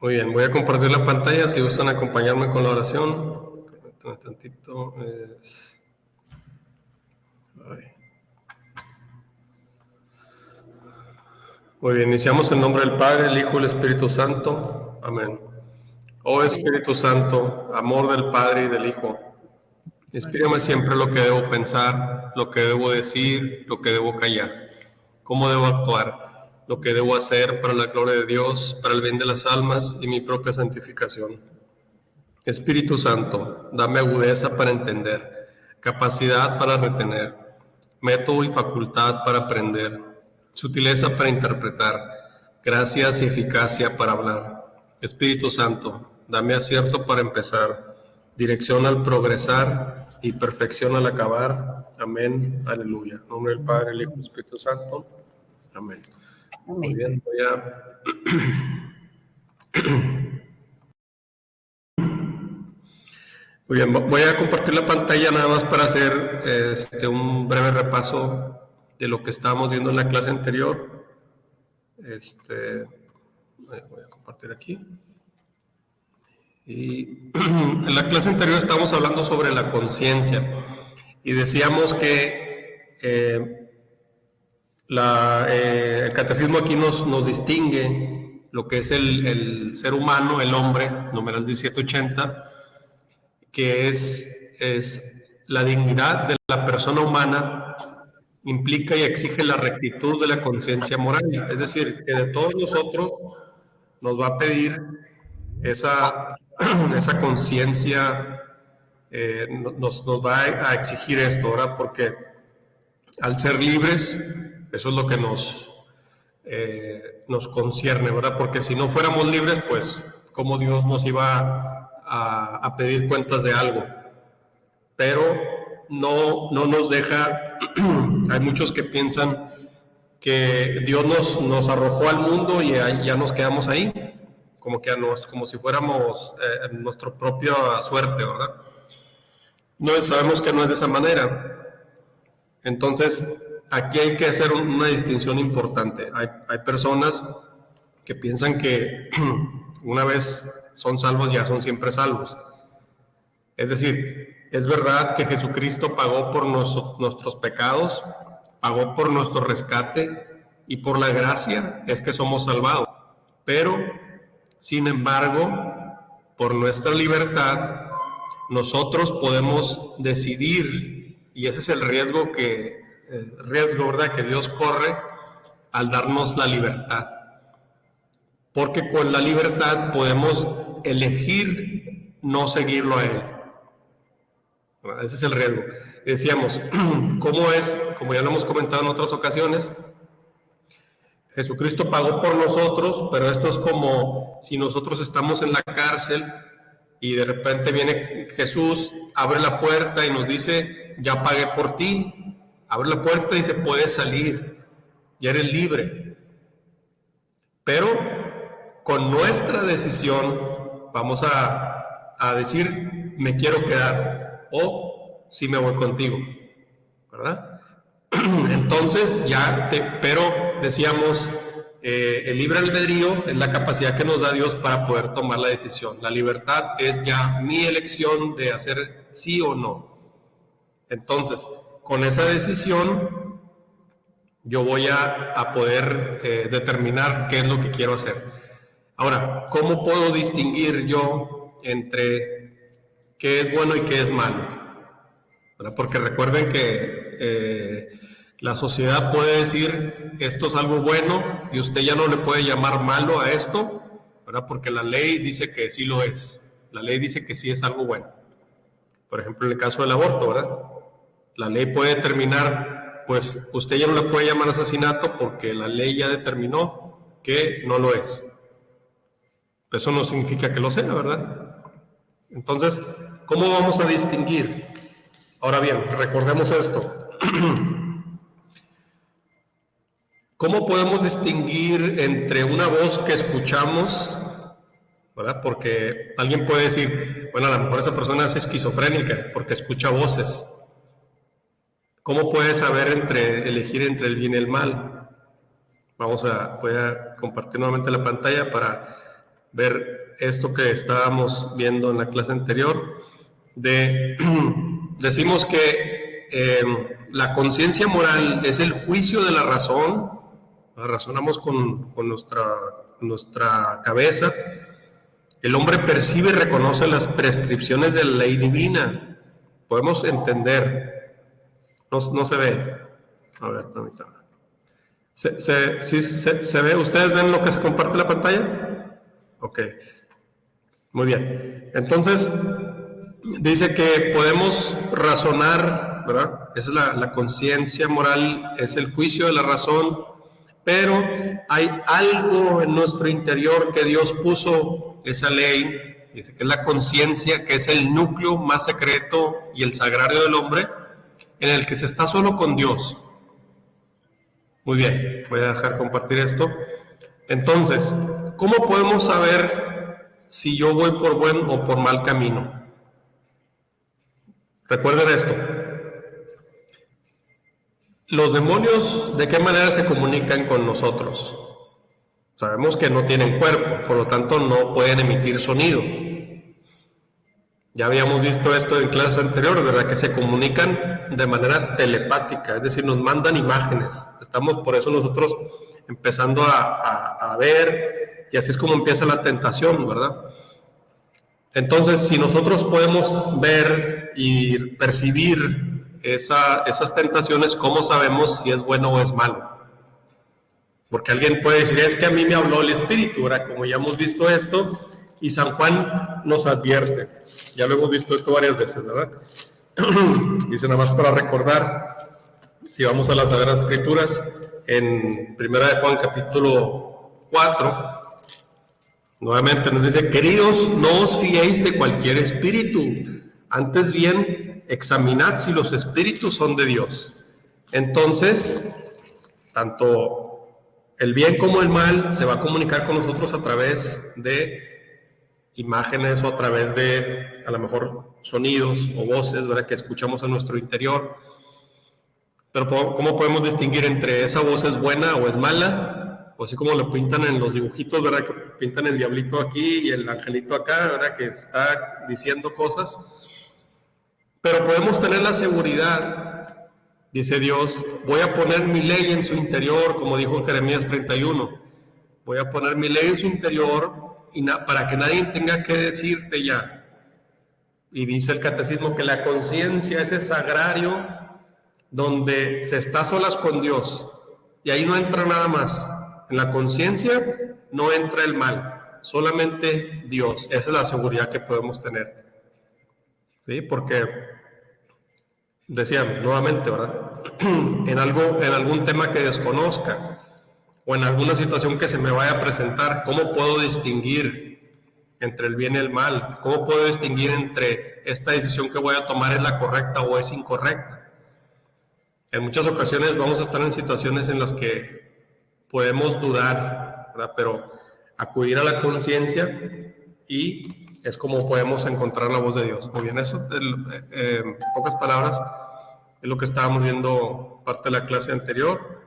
Muy bien, voy a compartir la pantalla si gustan acompañarme con la oración. Permítanme tantito. Muy bien, iniciamos en nombre del Padre, el Hijo y el Espíritu Santo. Amén. Oh Espíritu Santo, amor del Padre y del Hijo, inspírame siempre lo que debo pensar, lo que debo decir, lo que debo callar, cómo debo actuar, lo que debo hacer para la gloria de Dios, para el bien de las almas y mi propia santificación. Espíritu Santo, dame agudeza para entender, capacidad para retener, método y facultad para aprender, sutileza para interpretar, gracias y eficacia para hablar. Espíritu Santo, dame acierto para empezar, dirección al progresar y perfección al acabar. Amén. Aleluya. En nombre del Padre, el Hijo y el Espíritu Santo. Amén. Muy bien, voy a compartir la pantalla nada más para hacer un breve repaso de lo que estábamos viendo en la clase anterior. Voy a compartir aquí. Y en la clase anterior estábamos hablando sobre la conciencia y decíamos que el catecismo aquí nos distingue lo que es el ser humano, el hombre, numeral 1780, que es la dignidad de la persona humana, implica y exige la rectitud de la conciencia moral. Es decir, que de todos nosotros nos va a pedir esa conciencia, nos va a exigir esto, ¿verdad? Porque al ser libres, eso es lo que nos concierne, ¿verdad? Porque si no fuéramos libres, pues, ¿cómo Dios nos iba a pedir cuentas de algo? Pero no nos deja. Hay muchos que piensan que Dios nos arrojó al mundo y ya nos quedamos ahí, como si fuéramos nuestra propia suerte, ¿verdad? No, sabemos que no es de esa manera. Entonces, aquí hay que hacer una distinción importante. Hay personas que piensan que una vez son salvos, ya son siempre salvos. Es decir, es verdad que Jesucristo pagó por nuestros pecados, pagó por nuestro rescate y por la gracia es que somos salvados. Pero, sin embargo, por nuestra libertad, nosotros podemos decidir, y ese es el riesgo, ¿verdad?, que Dios corre al darnos la libertad. Porque con la libertad podemos elegir no seguirlo a Él. Ese es el riesgo. Decíamos, como ya lo hemos comentado en otras ocasiones, Jesucristo pagó por nosotros, pero esto es como si nosotros estamos en la cárcel y de repente viene Jesús, abre la puerta y nos dice, ya pagué por ti. Abre la puerta y dice, puedes salir, ya eres libre. Pero con nuestra decisión vamos a decir, me quiero quedar, o sí me voy contigo, ¿verdad? Entonces pero decíamos, el libre albedrío es la capacidad que nos da Dios para poder tomar la decisión. La libertad es ya mi elección de hacer sí o no. Entonces, con esa decisión yo voy a poder determinar qué es lo que quiero hacer. Ahora, ¿cómo puedo distinguir yo entre qué es bueno y qué es malo? ¿Verdad? Porque recuerden que la sociedad puede decir esto es algo bueno y usted ya no le puede llamar malo a esto, ¿verdad? Porque la ley dice que sí lo es. La ley dice que sí es algo bueno. Por ejemplo, en el caso del aborto, ¿verdad? La ley puede determinar, pues usted ya no le puede llamar asesinato porque la ley ya determinó que no lo es. Pero eso no significa que lo sea, ¿verdad? Entonces, ¿cómo vamos a distinguir? Ahora bien, recordemos esto. ¿Cómo podemos distinguir entre una voz que escuchamos, ¿verdad? Porque alguien puede decir, bueno, a lo mejor esa persona es esquizofrénica porque escucha voces. ¿Cómo puede saber elegir entre el bien y el mal? Voy a compartir nuevamente la pantalla para ver esto que estábamos viendo en la clase anterior. Decimos que la conciencia moral es el juicio de la razón. Razonamos con nuestra cabeza. El hombre percibe y reconoce las prescripciones de la ley divina. Podemos entender. No se ve. A ver, permítame. ¿Se ve? ¿Ustedes ven lo que se comparte en la pantalla? Ok. Muy bien. Entonces, dice que podemos razonar, ¿verdad? Es la conciencia moral, es el juicio de la razón, pero hay algo en nuestro interior que Dios puso, esa ley, dice que es la conciencia, que es el núcleo más secreto y el sagrario del hombre, en el que se está solo con Dios. Muy bien, voy a dejar compartir esto. Entonces, ¿cómo podemos saber si yo voy por buen o por mal camino? Recuerden esto. Los demonios, ¿de qué manera se comunican con nosotros? Sabemos que no tienen cuerpo, por lo tanto no pueden emitir sonido. Ya habíamos visto esto en clases anteriores, ¿verdad? Que se comunican de manera telepática, es decir, nos mandan imágenes. Estamos por eso nosotros empezando a ver, y así es como empieza la tentación, ¿verdad? Entonces, si nosotros podemos ver y percibir esas tentaciones, ¿cómo sabemos si es bueno o es malo? Porque alguien puede decir, es que a mí me habló el Espíritu, ¿verdad? Como ya hemos visto esto, y San Juan nos advierte. Ya lo hemos visto esto varias veces, ¿verdad? Dice nada más para recordar, si vamos a las Sagradas Escrituras, en 1 de Juan capítulo 4, nuevamente nos dice, queridos, no os fiéis de cualquier espíritu, antes bien examinad si los espíritus son de Dios. Entonces, tanto el bien como el mal se va a comunicar con nosotros a través de imágenes o a través de, a lo mejor, sonidos o voces, ¿verdad?, que escuchamos en nuestro interior. Pero ¿cómo podemos distinguir entre esa voz es buena o es mala? O así como lo pintan en los dibujitos, ¿verdad?, que pintan el diablito aquí y el angelito acá, ¿verdad?, que está diciendo cosas. Pero podemos tener la seguridad, dice Dios, voy a poner mi ley en su interior, como dijo en Jeremías 31. Voy a poner mi ley en su interior y para que nadie tenga que decirte ya. Y dice el catecismo que la conciencia es ese sagrario donde se está a solas con Dios y ahí no entra nada más. En la conciencia no entra el mal, solamente Dios. Esa es la seguridad que podemos tener. ¿Sí? Porque decíamos nuevamente, ¿verdad? en algún tema que desconozca o en alguna situación que se me vaya a presentar, ¿cómo puedo distinguir entre el bien y el mal? ¿Cómo puedo distinguir entre esta decisión que voy a tomar es la correcta o es incorrecta? En muchas ocasiones vamos a estar en situaciones en las que podemos dudar, ¿verdad? Pero acudir a la conciencia y es como podemos encontrar la voz de Dios. Muy bien, eso en pocas palabras es lo que estábamos viendo parte de la clase anterior.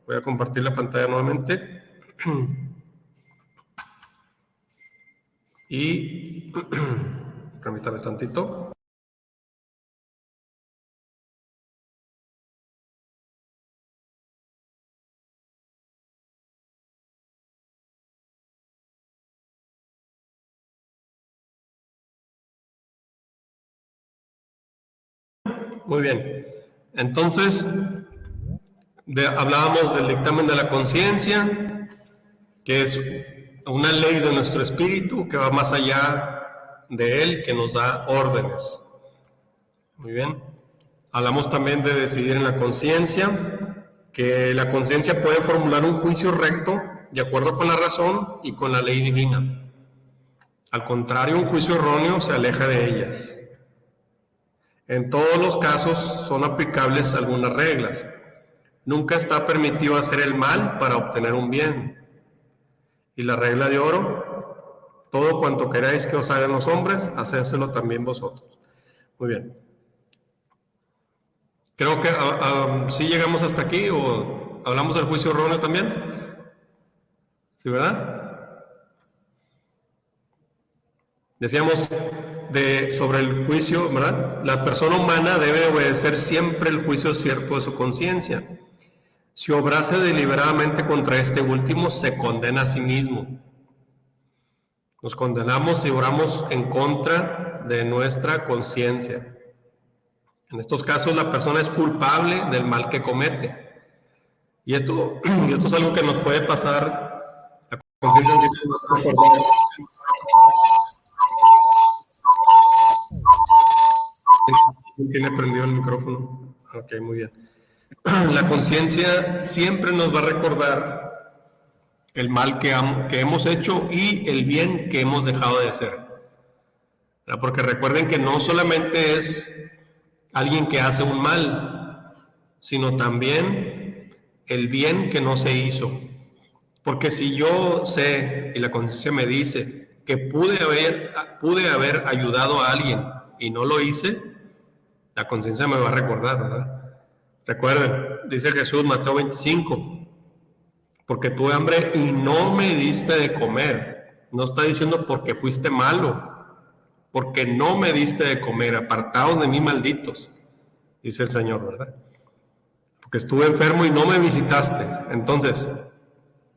Voy a compartir la pantalla nuevamente. Y permítame tantito. Muy bien. Entonces, hablábamos del dictamen de la conciencia, que es una ley de nuestro espíritu que va más allá de él, que nos da órdenes. Muy bien. Hablamos también de decidir en la conciencia, que la conciencia puede formular un juicio recto de acuerdo con la razón y con la ley divina. Al contrario, un juicio erróneo se aleja de ellas. En todos los casos son aplicables algunas reglas. Nunca está permitido hacer el mal para obtener un bien. Y la regla de oro, todo cuanto queráis que os hagan los hombres, hacérselo también vosotros. Muy bien. Creo que sí llegamos hasta aquí, o hablamos del juicio erróneo también. ¿Sí, verdad? Decíamos sobre el juicio, ¿verdad? La persona humana debe obedecer siempre el juicio cierto de su conciencia. Si obrase deliberadamente contra este último, se condena a sí mismo. Nos condenamos si obramos en contra de nuestra conciencia. En estos casos, la persona es culpable del mal que comete. Y esto es algo que nos puede pasar. La conciencia tiene prendido el micrófono. Ok, muy bien. La conciencia siempre nos va a recordar el mal que hemos hecho y el bien que hemos dejado de hacer. Porque recuerden que no solamente es alguien que hace un mal, sino también el bien que no se hizo. Porque si yo sé y la conciencia me dice que pude haber ayudado a alguien y no lo hice, la conciencia me va a recordar, ¿verdad? Recuerden, dice Jesús, Mateo 25, porque tuve hambre y no me diste de comer. No está diciendo porque fuiste malo, porque no me diste de comer, apartados de mí, malditos, dice el Señor, ¿verdad? Porque estuve enfermo y no me visitaste. Entonces,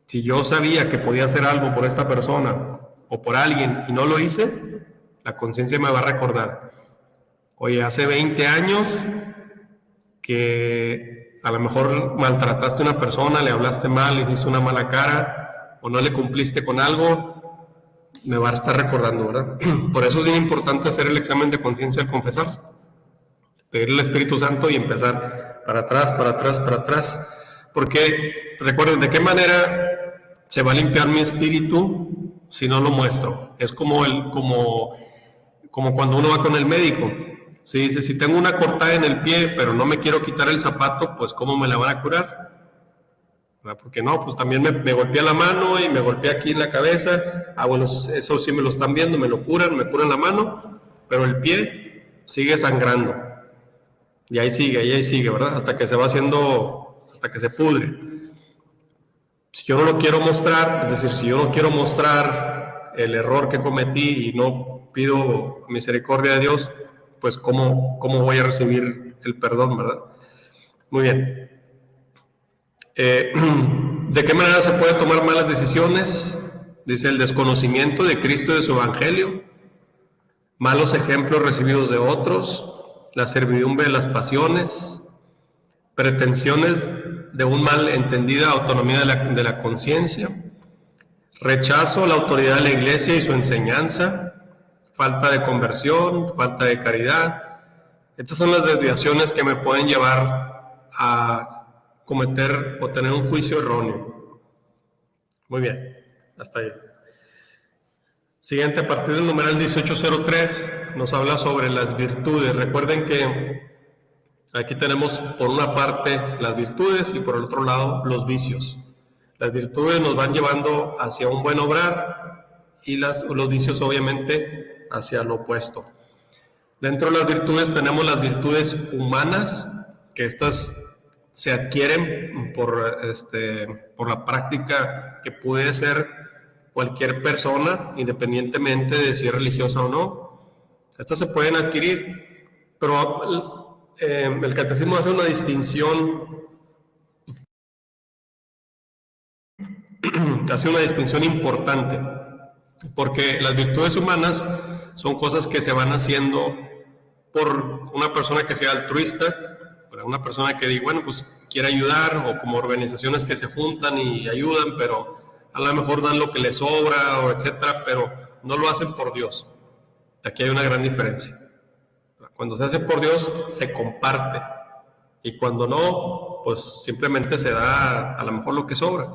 si yo sabía que podía hacer algo por esta persona o por alguien y no lo hice, la conciencia me va a recordar. Oye, hace 20 años que a lo mejor maltrataste a una persona, le hablaste mal, le hiciste una mala cara o no le cumpliste con algo, me va a estar recordando, ¿verdad? Por eso es bien importante hacer el examen de conciencia al confesarse, pedirle al Espíritu Santo y empezar para atrás, para atrás, para atrás, porque recuerden, ¿de qué manera se va a limpiar mi espíritu si no lo muestro? Es como cuando uno va con el médico. Si dice, si tengo una cortada en el pie, pero no me quiero quitar el zapato, pues ¿cómo me la van a curar? ¿Verdad? Porque no, pues también me golpeé la mano y me golpeé aquí en la cabeza. Bueno, eso sí me lo están viendo, me curan la mano, pero el pie sigue sangrando. Y ahí sigue, ¿verdad? Hasta que se va haciendo, hasta que se pudre. Si yo no lo quiero mostrar, es decir, si yo no quiero mostrar el error que cometí y no pido misericordia de Dios, pues ¿cómo voy a recibir el perdón, verdad? Muy bien. ¿De qué manera se puede tomar malas decisiones? Dice, el desconocimiento de Cristo y de su Evangelio, malos ejemplos recibidos de otros, la servidumbre de las pasiones, pretensiones de un mal entendida autonomía de la conciencia, rechazo a la autoridad de la Iglesia y su enseñanza, falta de conversión, falta de caridad. Estas son las desviaciones que me pueden llevar a cometer o tener un juicio erróneo. Muy bien, hasta ahí. Siguiente, a partir del numeral 1803, nos habla sobre las virtudes. Recuerden que aquí tenemos por una parte las virtudes y por el otro lado los vicios. Las virtudes nos van llevando hacia un buen obrar y los vicios obviamente hacia lo opuesto. Dentro de las virtudes tenemos las virtudes humanas, que estas se adquieren por la práctica que puede ser cualquier persona, independientemente de si es religiosa o no. Estas se pueden adquirir, pero el catecismo hace una distinción importante, porque las virtudes humanas son cosas que se van haciendo por una persona que sea altruista, por una persona que diga, bueno, pues quiere ayudar, o como organizaciones que se juntan y ayudan, pero a lo mejor dan lo que les sobra, o etcétera, pero no lo hacen por Dios. Aquí hay una gran diferencia. Cuando se hace por Dios, se comparte, y cuando no, pues simplemente se da a lo mejor lo que sobra.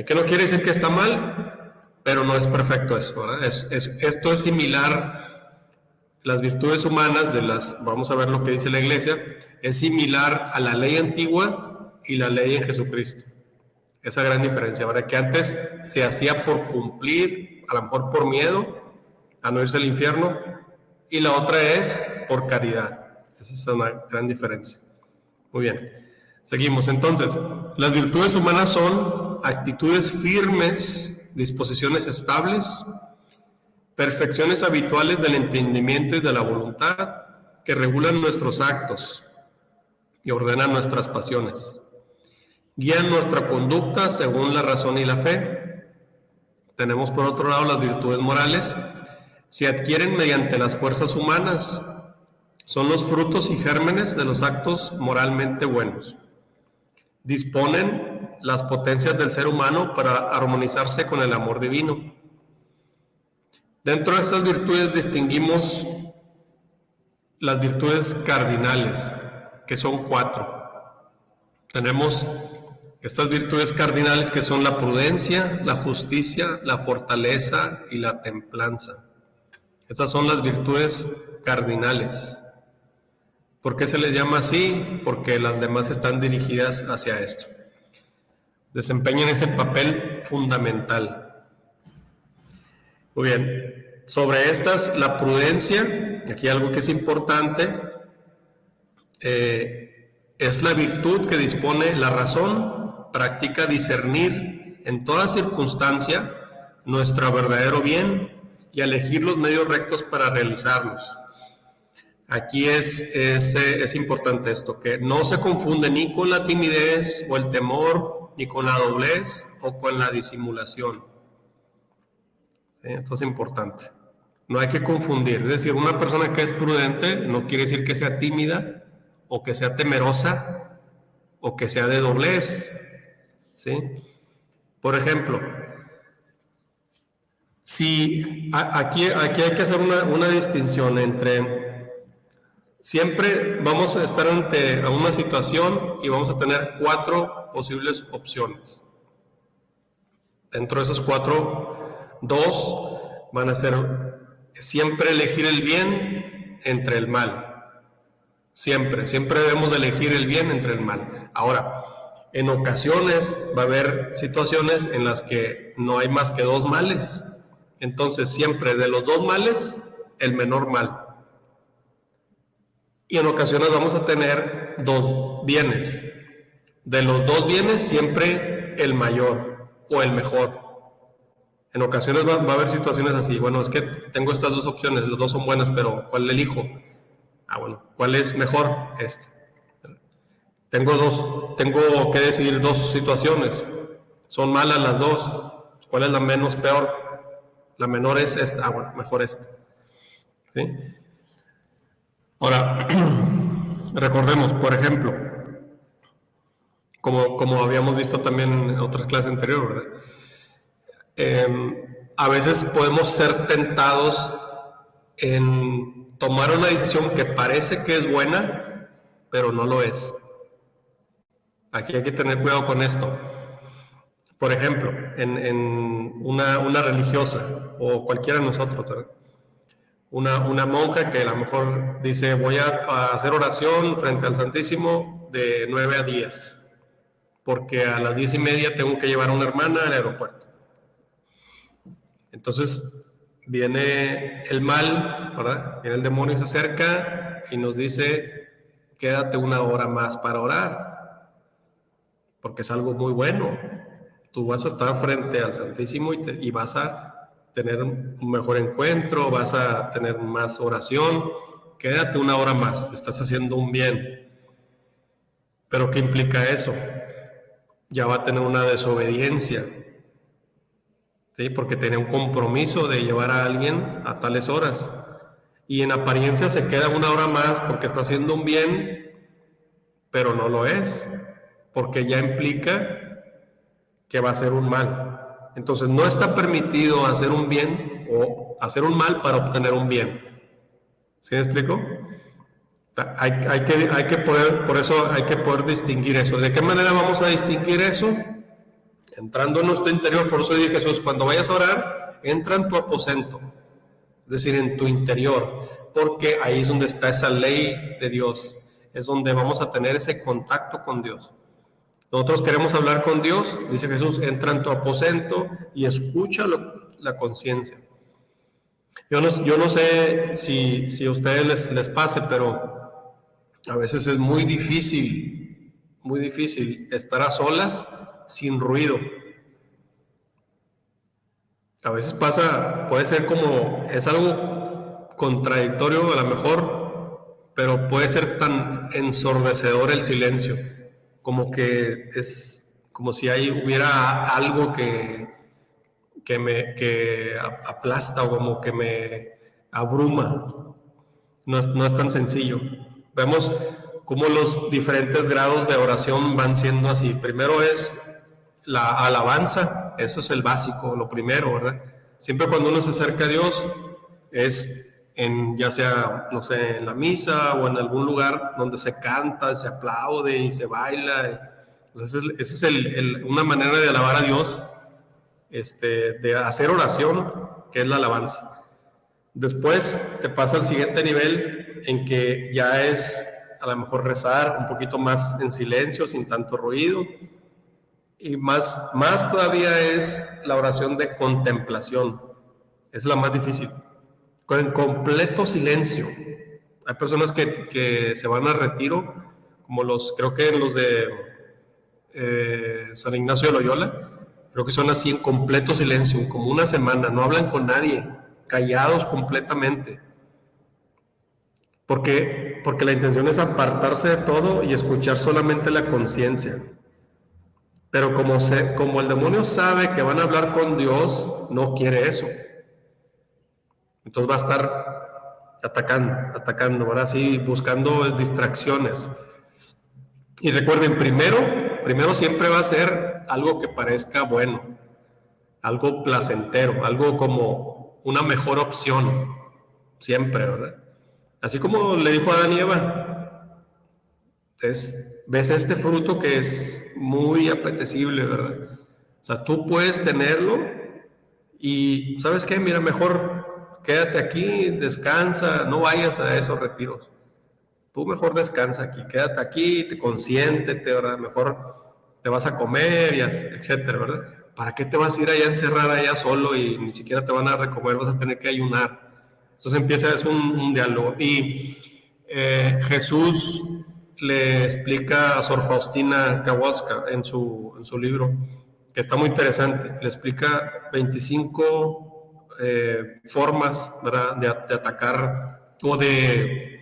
Que no quiere decir que está mal, pero no es perfecto eso, ¿verdad? Esto es similar. Las virtudes humanas vamos a ver lo que dice la Iglesia, es similar a la ley antigua y la ley en Jesucristo. Esa gran diferencia, ¿verdad? Que antes se hacía por cumplir, a lo mejor por miedo a no irse al infierno, y la otra es por caridad. Esa es una gran diferencia. Muy bien, seguimos. Entonces, las virtudes humanas son actitudes firmes, disposiciones estables, perfecciones habituales del entendimiento y de la voluntad que regulan nuestros actos y ordenan nuestras pasiones. Guían nuestra conducta según la razón y la fe. Tenemos por otro lado las virtudes morales. Se adquieren mediante las fuerzas humanas. Son los frutos y gérmenes de los actos moralmente buenos. Disponen las potencias del ser humano para armonizarse con el amor divino. Dentro de estas virtudes distinguimos las virtudes cardinales, que son 4. Tenemos estas virtudes cardinales que son la prudencia, la justicia, la fortaleza y la templanza. Estas son las virtudes cardinales. ¿Por qué se les llama así? Porque las demás están dirigidas hacia esto. Desempeñan ese papel fundamental. Muy bien. Sobre estas, la prudencia, aquí algo que es importante, es la virtud que dispone la razón, practica discernir en toda circunstancia nuestro verdadero bien y elegir los medios rectos para realizarlos. Aquí es importante esto, que no se confunde ni con la timidez o el temor, ni con la doblez o con la disimulación. ¿Sí? Esto es importante. No hay que confundir. Es decir, una persona que es prudente no quiere decir que sea tímida o que sea temerosa o que sea de doblez. ¿Sí? Por ejemplo, si aquí hay que hacer una distinción entre... Siempre vamos a estar ante una situación y vamos a tener 4 posibles opciones. Dentro de esos 4, 2 van a ser siempre elegir el bien entre el mal. Siempre debemos de elegir el bien entre el mal. Ahora, en ocasiones va a haber situaciones en las que no hay más que 2 males. Entonces, siempre de los 2 males, el menor mal. Y en ocasiones vamos a tener 2 bienes. De los 2 bienes, siempre el mayor o el mejor. En ocasiones va a haber situaciones así. Bueno, es que tengo estas 2 opciones, los 2 son buenas, pero ¿cuál elijo? Bueno, ¿cuál es mejor? Tengo que decidir 2 situaciones. Son malas las 2. ¿Cuál es la menos peor? La menor es esta. Bueno, mejor esta. ¿Sí? Ahora, recordemos, por ejemplo, como habíamos visto también en otras clases anteriores, ¿verdad? A veces podemos ser tentados en tomar una decisión que parece que es buena, pero no lo es. Aquí hay que tener cuidado con esto. Por ejemplo, en una religiosa o cualquiera de nosotros, ¿verdad? Una monja que a lo mejor dice, voy a hacer oración frente al Santísimo de 9 a 10, porque a las 10:30 tengo que llevar a una hermana al aeropuerto. Entonces viene el mal, ¿verdad? Viene el demonio y se acerca y nos dice, quédate 1 hora más para orar, porque es algo muy bueno. Tú vas a estar frente al Santísimo y vas a tener un mejor encuentro, vas a tener más oración, quédate 1 hora más, estás haciendo un bien. ¿Pero qué implica eso? Ya va a tener una desobediencia, ¿sí? Porque tiene un compromiso de llevar a alguien a tales horas, y en apariencia se queda 1 hora más porque está haciendo un bien, pero no lo es, porque ya implica que va a ser un mal. Entonces no está permitido hacer un bien o hacer un mal para obtener un bien. ¿Sí me explico? O sea, hay que poder, por eso hay que poder distinguir eso. ¿De qué manera vamos a distinguir eso? Entrando en nuestro interior. Por eso dice Jesús, cuando vayas a orar, entra en tu aposento, es decir, en tu interior, porque ahí es donde está esa ley de Dios, es donde vamos a tener ese contacto con Dios. Nosotros queremos hablar con Dios, dice Jesús, entra en tu aposento y escucha la conciencia. Yo no sé si a ustedes les pase, pero a veces es muy difícil estar a solas sin ruido. A veces pasa, puede ser como, es algo contradictorio a lo mejor, pero puede ser tan ensordecedor el silencio, como que es como si ahí hubiera algo que aplasta o como que me abruma. No es tan sencillo. Vemos cómo los diferentes grados de oración van siendo así. Primero es la alabanza, eso es el básico, lo primero, ¿verdad? Siempre cuando uno se acerca a Dios es ya sea, no sé, en la misa o en algún lugar donde se canta, se aplaude y se baila. Entonces, esa es una manera de alabar a Dios, de hacer oración, que es la alabanza. Después se pasa al siguiente nivel en que ya es a lo mejor rezar un poquito más en silencio, sin tanto ruido. Y más todavía es la oración de contemplación. Es la más difícil. Con completo silencio. Hay personas que se van a retiro, como creo que los de San Ignacio de Loyola, creo que son así en completo silencio, como una semana, no hablan con nadie, callados completamente. Porque la intención es apartarse de todo y escuchar solamente la conciencia. Pero como el demonio sabe que van a hablar con Dios, no quiere eso. Entonces va a estar atacando, ahora sí, buscando distracciones. Y recuerden, primero siempre va a ser algo que parezca bueno, algo placentero, algo como una mejor opción, siempre, ¿verdad? Así como le dijo a Adán y Eva, ves este fruto que es muy apetecible, ¿verdad? O sea, tú puedes tenerlo y, ¿sabes qué? Mira, mejor quédate aquí, descansa, no vayas a esos retiros. Tú mejor descansa aquí, quédate aquí, te consiéntete, ¿verdad? Mejor te vas a comer, y etcétera, ¿verdad? ¿Para qué te vas a ir allá a encerrar allá solo y ni siquiera te van a recomer, vas a tener que ayunar? Entonces empieza, es un diálogo. Y Jesús le explica a Sor Faustina Kowalska en su libro, que está muy interesante, le explica 25 formas, ¿verdad? De atacar, o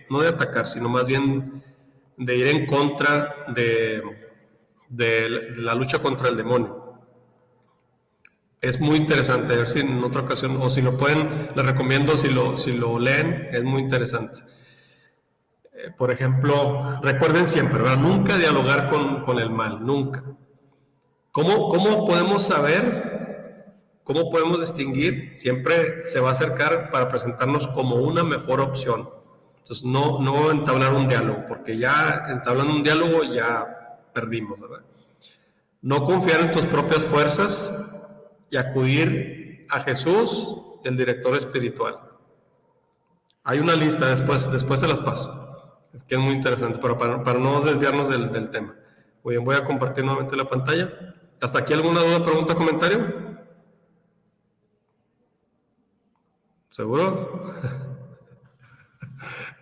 no de atacar, sino más bien de ir en contra de la lucha contra el demonio. Es muy interesante, a ver si en otra ocasión, o si lo pueden, les recomiendo si lo leen, es muy interesante. Por ejemplo, recuerden siempre, ¿verdad? Nunca dialogar con el mal, nunca. ¿Cómo podemos saber, cómo podemos distinguir? Siempre se va a acercar para presentarnos como una mejor opción. Entonces, no entablar un diálogo, porque ya entablando un diálogo ya perdimos, ¿verdad? No confiar en tus propias fuerzas y acudir a Jesús, el director espiritual. Hay una lista, después se las paso, que es muy interesante, pero para no desviarnos del tema. Muy bien, voy a compartir nuevamente la pantalla. ¿Hasta aquí alguna duda, pregunta, comentario? ¿Seguros?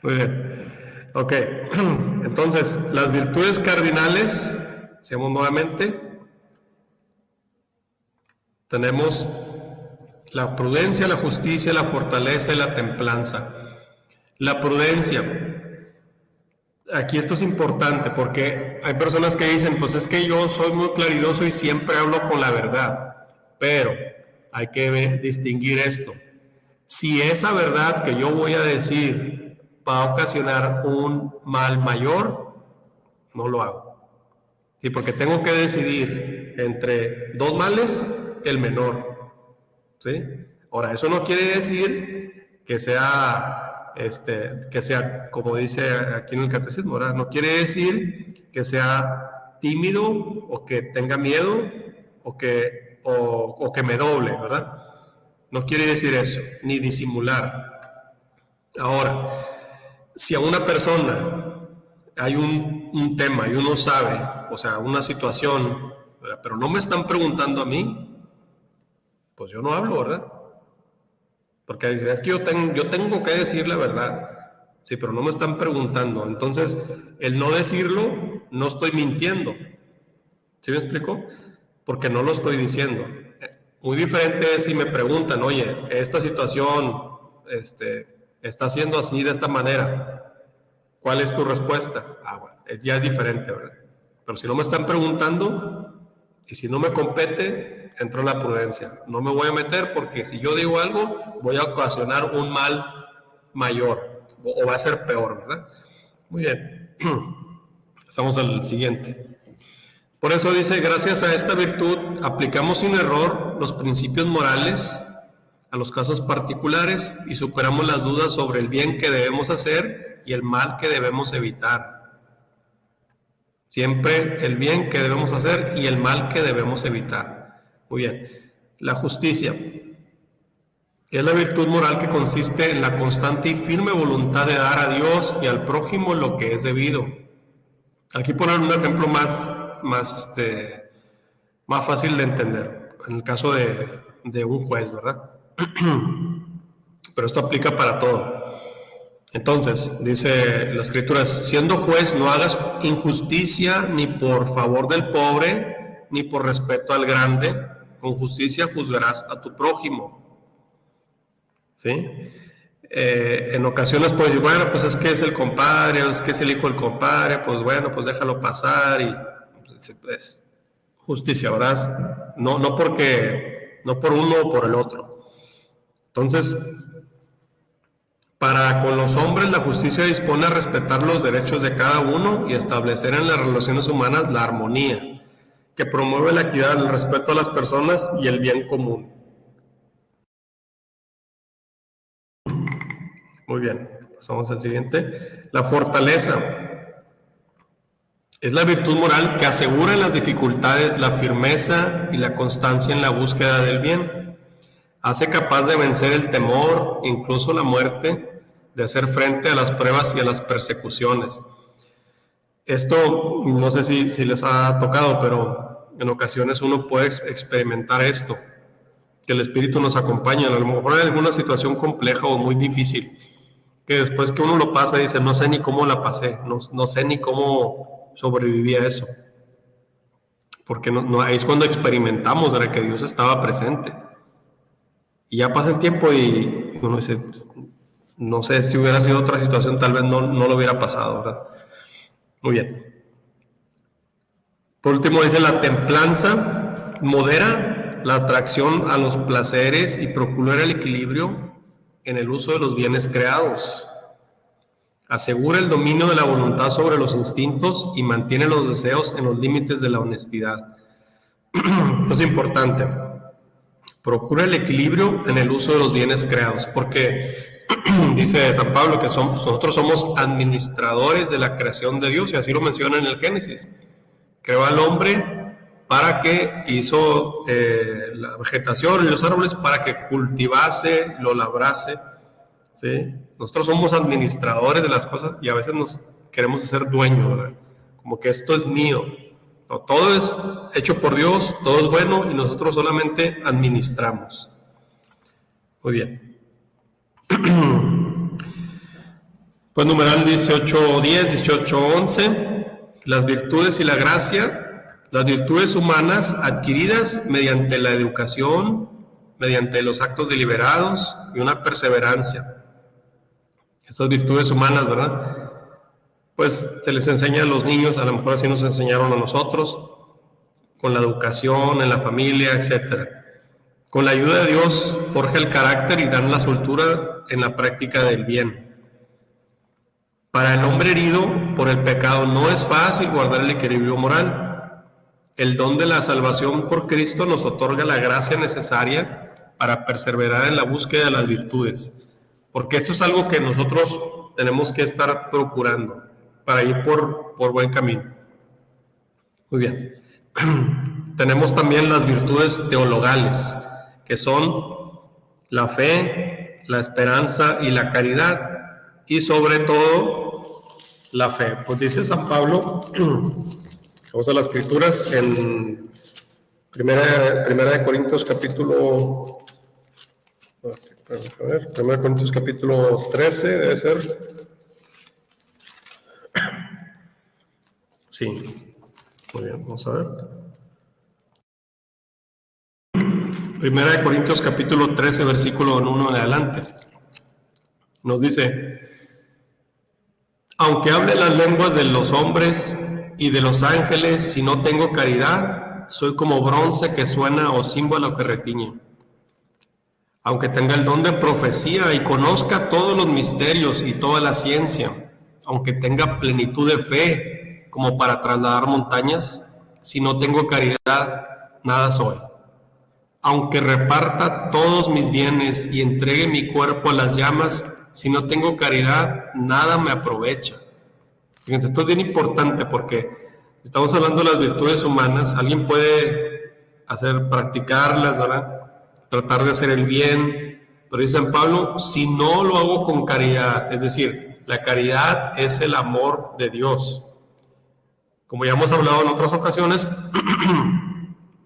Muy bien. Ok, entonces, las virtudes cardinales, hacemos nuevamente, tenemos la prudencia, la justicia, la fortaleza y la templanza. La prudencia. Aquí esto es importante porque hay personas que dicen, pues es que yo soy muy claridoso y siempre hablo con la verdad. Pero hay que distinguir esto. Si esa verdad que yo voy a decir va a ocasionar un mal mayor, no lo hago. Sí, porque tengo que decidir entre dos males, el menor. ¿Sí? Ahora, eso no quiere decir que sea, como dice aquí en el catecismo, ¿verdad? No quiere decir que sea tímido o que tenga miedo o que me doble, ¿verdad? No quiere decir eso, ni disimular. Ahora, si a una persona hay un tema y uno sabe, o sea, una situación, ¿verdad? Pero no me están preguntando a mí, pues yo no hablo, ¿verdad? Porque es que yo tengo que decir la verdad. Sí, pero no me están preguntando. Entonces, el no decirlo, no estoy mintiendo. ¿Sí me explico? Porque no lo estoy diciendo. Muy diferente es si me preguntan, oye, esta situación está siendo así de esta manera, ¿cuál es tu respuesta? Bueno, ya es diferente, ¿verdad? Pero si no me están preguntando y si no me compete, entro en la prudencia. No me voy a meter porque si yo digo algo, voy a ocasionar un mal mayor o va a ser peor, ¿verdad? Muy bien. Pasamos al siguiente. Por eso dice, gracias a esta virtud aplicamos sin error los principios morales a los casos particulares y superamos las dudas sobre el bien que debemos hacer y el mal que debemos evitar. Siempre el bien que debemos hacer y el mal que debemos evitar. Muy bien. La justicia es la virtud moral que consiste en la constante y firme voluntad de dar a Dios y al prójimo lo que es debido. Aquí poner un ejemplo más fácil de entender, en el caso de un juez, ¿verdad? Pero esto aplica para todo. Entonces, dice la Escritura, siendo juez, no hagas injusticia ni por favor del pobre, ni por respeto al grande, con justicia juzgarás a tu prójimo. ¿Sí? En ocasiones puedes decir, bueno, pues es que es el compadre, es que es el hijo del compadre, pues bueno, pues déjalo pasar y pues, justicia, ¿verdad? No por uno o por el otro. Entonces, para con los hombres la justicia dispone a respetar los derechos de cada uno y establecer en las relaciones humanas la armonía, que promueve la equidad, el respeto a las personas y el bien común. Muy bien, pasamos al siguiente. La fortaleza es la virtud moral que asegura en las dificultades la firmeza y la constancia en la búsqueda del bien. Hace capaz de vencer el temor, incluso la muerte, de hacer frente a las pruebas y a las persecuciones. Esto no sé si les ha tocado, pero en ocasiones uno puede experimentar esto, que el Espíritu nos acompaña, a lo mejor en alguna situación compleja o muy difícil, que después que uno lo pasa dice, no sé ni cómo la pasé, no sé ni cómo sobreviví a eso, porque ahí es cuando experimentamos, ¿verdad?, que Dios estaba presente. Y ya pasa el tiempo y uno dice, no sé, si hubiera sido otra situación tal vez no lo hubiera pasado, ¿verdad? Muy bien. Por último dice, la templanza modera la atracción a los placeres y procura el equilibrio en el uso de los bienes creados. Asegura el dominio de la voluntad sobre los instintos y mantiene los deseos en los límites de la honestidad. Esto es importante. Procura el equilibrio en el uso de los bienes creados, porque dice San Pablo que nosotros somos administradores de la creación de Dios, y así lo menciona en el Génesis. Creó al hombre para que hizo la vegetación y los árboles para que cultivase, lo labrase, ¿sí? Nosotros somos administradores de las cosas y a veces nos queremos hacer dueños, ¿verdad? Como que esto es mío. No, todo es hecho por Dios, todo es bueno y nosotros solamente administramos. Muy bien. Pues numeral 18:10, 18:11, las virtudes y la gracia, las virtudes humanas adquiridas mediante la educación, mediante los actos deliberados y una perseverancia. Estas virtudes humanas, ¿verdad? Pues se les enseña a los niños, a lo mejor así nos enseñaron a nosotros, con la educación, en la familia, etcétera. Con la ayuda de Dios forja el carácter y dan la soltura en la práctica del bien. Para el hombre herido por el pecado no es fácil guardar el equilibrio moral. El don de la salvación por Cristo nos otorga la gracia necesaria para perseverar en la búsqueda de las virtudes, porque esto es algo que nosotros tenemos que estar procurando para ir por buen camino. Muy bien. Tenemos también las virtudes teologales, que son la fe, la esperanza y la caridad, y sobre todo la fe. Pues dice San Pablo, vamos a las Escrituras, en primera de Corintios capítulo, a ver, 1 Corintios capítulo 13, debe ser. Sí, muy bien, vamos a ver. Primera de Corintios capítulo 13, versículo 1 en adelante. Nos dice: aunque hable las lenguas de los hombres y de los ángeles, si no tengo caridad, soy como bronce que suena o címbalo que retiñe. Aunque tenga el don de profecía y conozca todos los misterios y toda la ciencia, aunque tenga plenitud de fe como para trasladar montañas, si no tengo caridad, nada soy. Aunque reparta todos mis bienes y entregue mi cuerpo a las llamas, si no tengo caridad, nada me aprovecha. Fíjense, esto es bien importante porque estamos hablando de las virtudes humanas. Alguien puede practicarlas, ¿verdad? Tratar de hacer el bien, pero dice San Pablo, si no lo hago con caridad, es decir, la caridad es el amor de Dios. Como ya hemos hablado en otras ocasiones,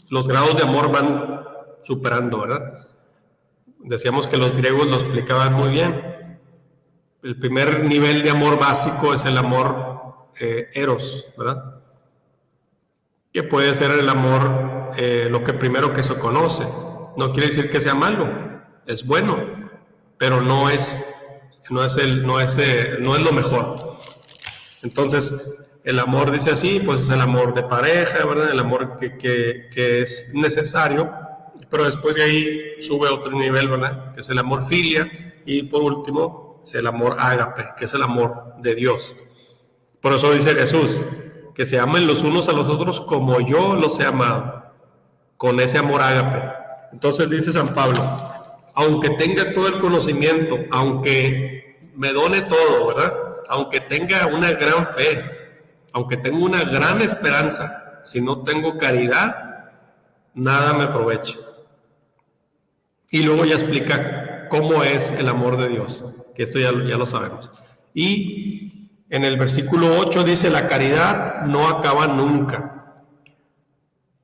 los grados de amor van superando, ¿verdad? Decíamos que los griegos lo explicaban muy bien. El primer nivel de amor básico es el amor eros, ¿verdad? Que puede ser el amor, lo que primero que se conoce. No quiere decir que sea malo, es bueno, pero no es lo mejor. Entonces, el amor, dice así, pues es el amor de pareja, ¿verdad? El amor que es necesario, pero después de ahí sube a otro nivel, ¿verdad? Que es el amor filia, y por último es el amor ágape, que es el amor de Dios. Por eso dice Jesús, que se amen los unos a los otros como yo los he amado, con ese amor ágape. Entonces dice San Pablo, aunque tenga todo el conocimiento, aunque me done todo, ¿verdad? Aunque tenga una gran fe, aunque tenga una gran esperanza, si no tengo caridad, nada me aprovecha. Y luego ya explica cómo es el amor de Dios, que esto ya lo sabemos. Y en el versículo 8 dice, la caridad no acaba nunca.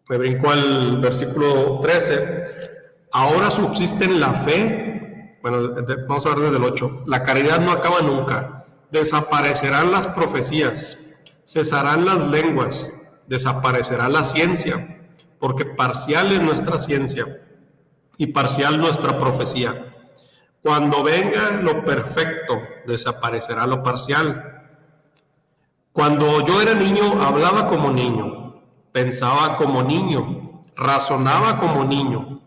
Me brinco al versículo 13. Ahora subsisten la fe. Bueno, vamos a ver desde el 8. La caridad no acaba nunca. Desaparecerán las profecías, cesarán las lenguas, desaparecerá la ciencia, porque parcial es nuestra ciencia y parcial nuestra profecía. Cuando venga lo perfecto, desaparecerá lo parcial. Cuando yo era niño, hablaba como niño, pensaba como niño, razonaba como niño.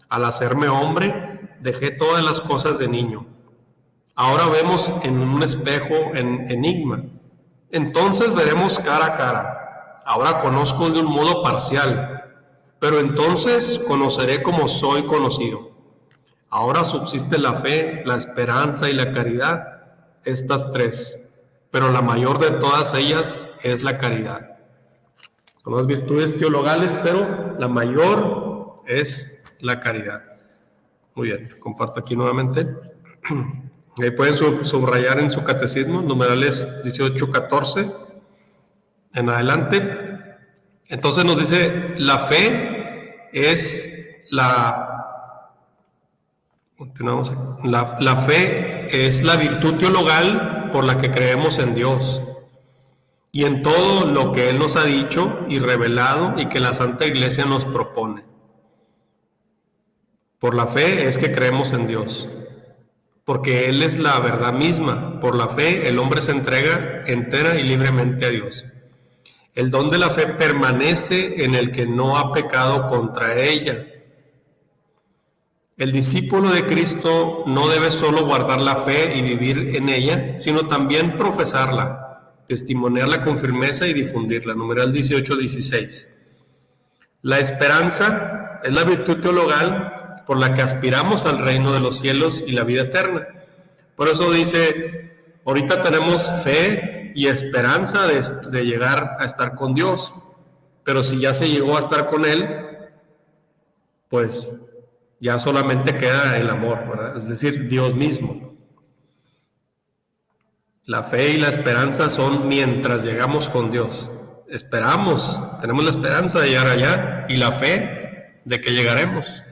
Al hacerme hombre, dejé todas las cosas de niño. Ahora vemos en un espejo en enigma. Entonces veremos cara a cara. Ahora conozco de un modo parcial, pero entonces conoceré como soy conocido. Ahora subsiste la fe, la esperanza y la caridad, estas tres, pero la mayor de todas ellas es la caridad. Son las virtudes teologales, pero la mayor es la caridad. Muy bien, comparto aquí nuevamente. Ahí pueden subrayar en su catecismo, numerales 18-14 en adelante. Entonces nos dice, la fe es continuamos aquí. La fe es la virtud teologal por la que creemos en Dios y en todo lo que Él nos ha dicho y revelado y que la Santa Iglesia nos propone. Por la fe es que creemos en Dios, porque Él es la verdad misma. Por la fe el hombre se entrega entera y libremente a Dios. El don de la fe permanece en el que no ha pecado contra ella. El discípulo de Cristo no debe solo guardar la fe y vivir en ella, sino también profesarla, testimoniarla con firmeza y difundirla. Numeral 18-16. La esperanza es la virtud teologal por la que aspiramos al reino de los cielos y la vida eterna. Por eso dice, ahorita tenemos fe y esperanza de llegar a estar con Dios, pero si ya se llegó a estar con Él, pues ya solamente queda el amor, ¿verdad? Es decir, Dios mismo. La fe y la esperanza son mientras llegamos con Dios. Esperamos, tenemos la esperanza de llegar allá y la fe de que llegaremos.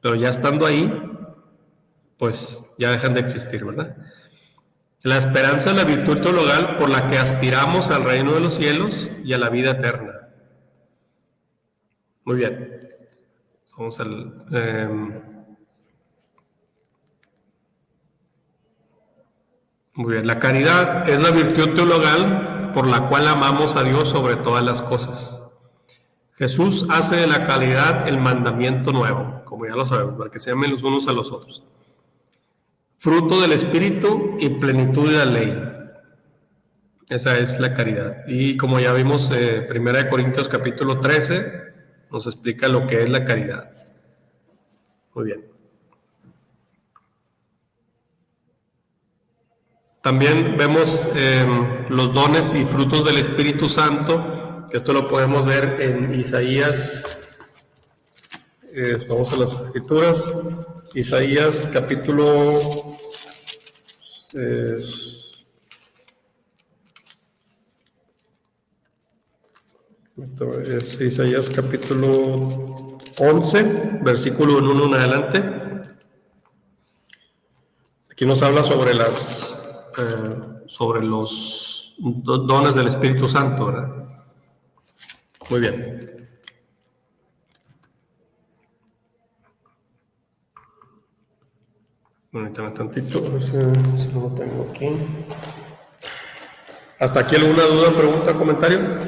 Pero ya estando ahí, pues ya dejan de existir, ¿verdad? La esperanza es la virtud teologal por la que aspiramos al reino de los cielos y a la vida eterna. Muy bien. Vamos al... muy bien, la caridad es la virtud teologal por la cual amamos a Dios sobre todas las cosas. Jesús hace de la caridad el mandamiento nuevo, como ya lo sabemos, para que se amen los unos a los otros. Fruto del Espíritu y plenitud de la ley. Esa es la caridad. Y como ya vimos, 1 Corintios capítulo 13 nos explica lo que es la caridad. Muy bien. También vemos los dones y frutos del Espíritu Santo, que esto lo podemos ver en Isaías. Vamos a las Escrituras. Isaías capítulo... es Isaías capítulo 11, versículo 1 en adelante. Aquí nos habla sobre los dones del Espíritu Santo, ¿verdad? Muy bien. Permítame tantito, a ver si lo tengo aquí. ¿Hasta aquí alguna duda, pregunta, comentario?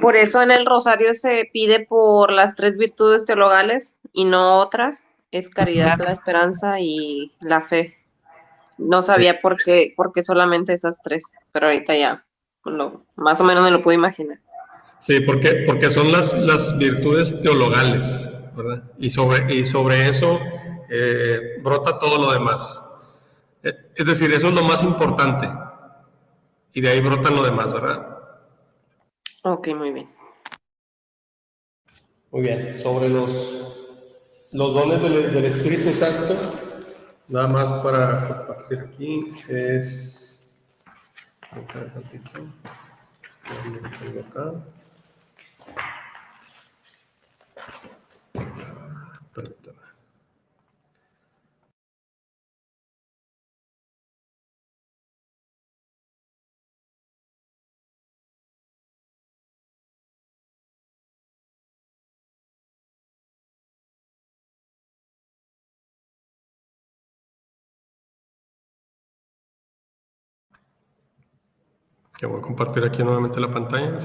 Por eso en el rosario se pide por las 3 virtudes teologales y no otras. Es caridad, la esperanza y la fe. No sabía por qué solamente esas 3, pero ahorita ya más o menos me lo puedo imaginar. Sí, porque son las virtudes teologales, ¿verdad? Y sobre eso brota todo lo demás. Es decir, eso es lo más importante. Y de ahí brota lo demás, ¿verdad? Ok, muy bien. Muy bien. Sobre los dones del Espíritu Santo, nada más para compartir aquí, es... Un tantito. Lo tengo acá. Permítame. Que voy a compartir aquí nuevamente la pantalla.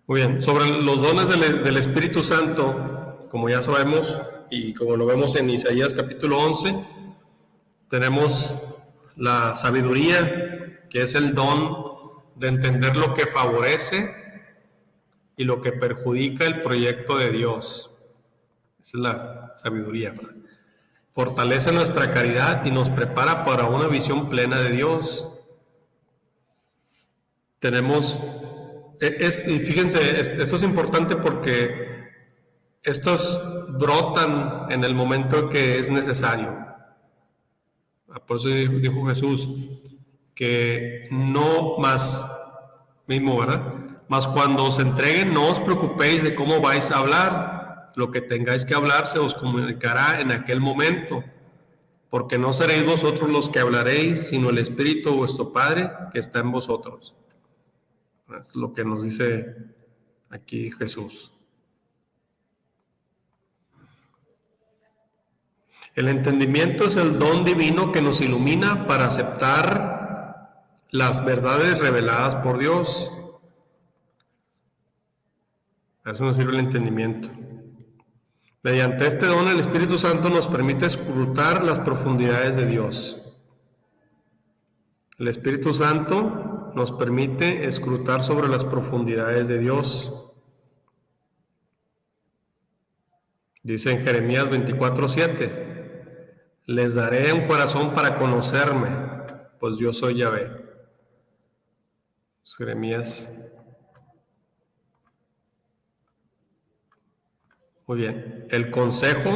Muy bien, sobre los dones del Espíritu Santo, como ya sabemos y como lo vemos en Isaías capítulo 11, tenemos la sabiduría, que es el don de entender lo que favorece y lo que perjudica el proyecto de Dios. Esa es la sabiduría, ¿verdad? Fortalece nuestra caridad y nos prepara para una visión plena de Dios. Tenemos, y fíjense, esto es importante porque estos brotan en el momento en que es necesario. Por eso dijo Jesús que no más mismo, ¿verdad? Más cuando os entreguen, no os preocupéis de cómo vais a hablar. Lo que tengáis que hablar se os comunicará en aquel momento, porque no seréis vosotros los que hablaréis, sino el Espíritu de vuestro Padre que está en vosotros. Esto es lo que nos dice aquí Jesús. El entendimiento es el don divino que nos ilumina para aceptar las verdades reveladas por Dios. A eso nos sirve el entendimiento. Mediante este don, el Espíritu Santo nos permite escrutar las profundidades de Dios. El Espíritu Santo nos permite escrutar sobre las profundidades de Dios. Dice en Jeremías 24:7, les daré un corazón para conocerme, pues yo soy Yahvé. Jeremías. Muy bien. El consejo,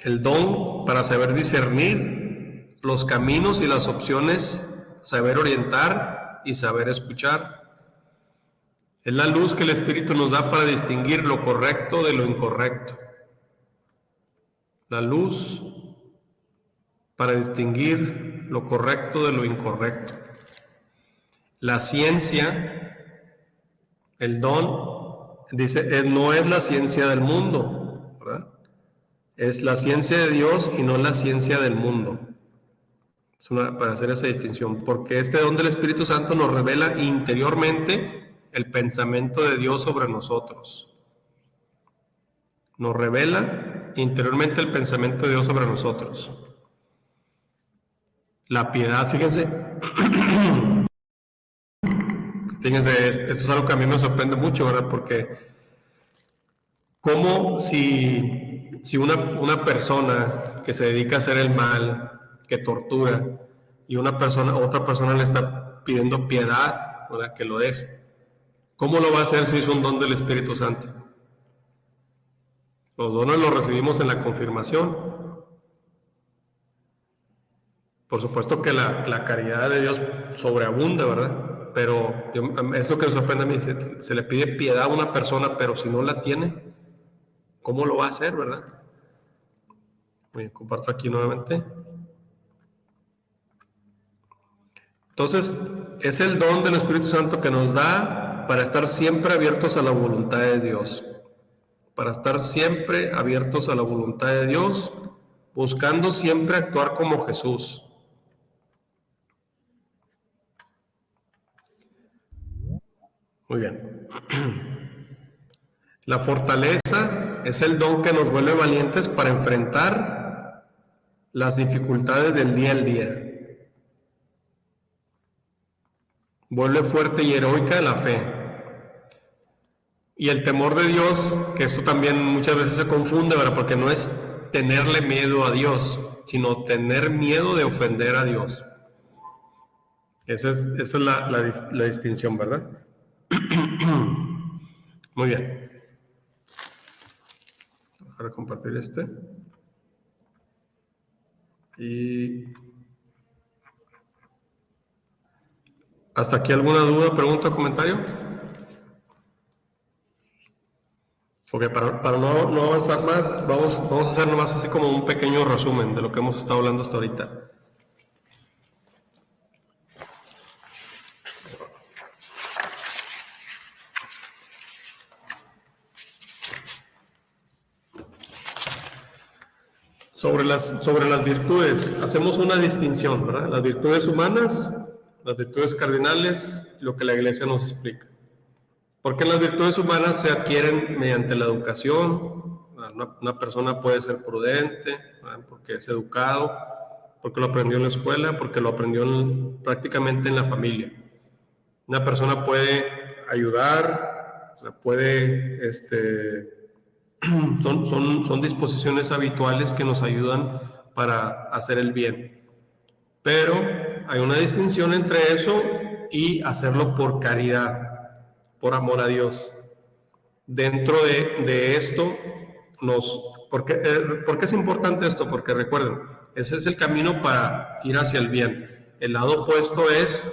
el don para saber discernir los caminos y las opciones, saber orientar y saber escuchar. Es la luz que el Espíritu nos da para distinguir lo correcto de lo incorrecto. La luz para distinguir lo correcto de lo incorrecto. La ciencia, el don Dice, no es la ciencia del mundo, ¿verdad? Es la ciencia de Dios y no la ciencia del mundo. Para hacer esa distinción, porque este don del Espíritu Santo nos revela interiormente el pensamiento de Dios sobre nosotros. Nos revela interiormente el pensamiento de Dios sobre nosotros. La piedad, fíjense, esto es algo que a mí me sorprende mucho, ¿verdad? Porque como si una persona que se dedica a hacer el mal, que tortura, y otra persona le está pidiendo piedad, ¿verdad? Que lo deje. ¿Cómo lo va a hacer si es un don del Espíritu Santo? Los dones los recibimos en la confirmación. Por supuesto que la caridad de Dios sobreabunda, ¿verdad? Pero es lo que me sorprende a mí. Se le pide piedad a una persona, pero si no la tiene, ¿cómo lo va a hacer, verdad? Voy a comparto aquí nuevamente. Entonces, es el don del Espíritu Santo que nos da para estar siempre abiertos a la voluntad de Dios. Para estar siempre abiertos a la voluntad de Dios, buscando siempre actuar como Jesús. Muy bien. La fortaleza es el don que nos vuelve valientes para enfrentar las dificultades del día al día. Vuelve fuerte y heroica la fe. Y el temor de Dios, que esto también muchas veces se confunde, ¿verdad? Porque no es tenerle miedo a Dios, sino tener miedo de ofender a Dios. Esa es la distinción, ¿verdad? Muy bien. Voy a compartir este. Y ¿hasta aquí alguna duda, pregunta o comentario? Ok, para no avanzar más, vamos a hacer nomás así como un pequeño resumen de lo que hemos estado hablando hasta ahorita. Sobre las virtudes, hacemos una distinción, ¿verdad? Las virtudes humanas, las virtudes cardinales, lo que la Iglesia nos explica. Porque las virtudes humanas se adquieren mediante la educación. Una persona puede ser prudente, ¿verdad? Porque es educado, porque lo aprendió en la escuela, porque lo aprendió prácticamente en la familia. Una persona puede ayudar, puede son disposiciones habituales que nos ayudan para hacer el bien. Pero hay una distinción entre eso y hacerlo por caridad, por amor a Dios. Dentro de esto, ¿por qué es importante esto? Porque recuerden, ese es el camino para ir hacia el bien. El lado opuesto es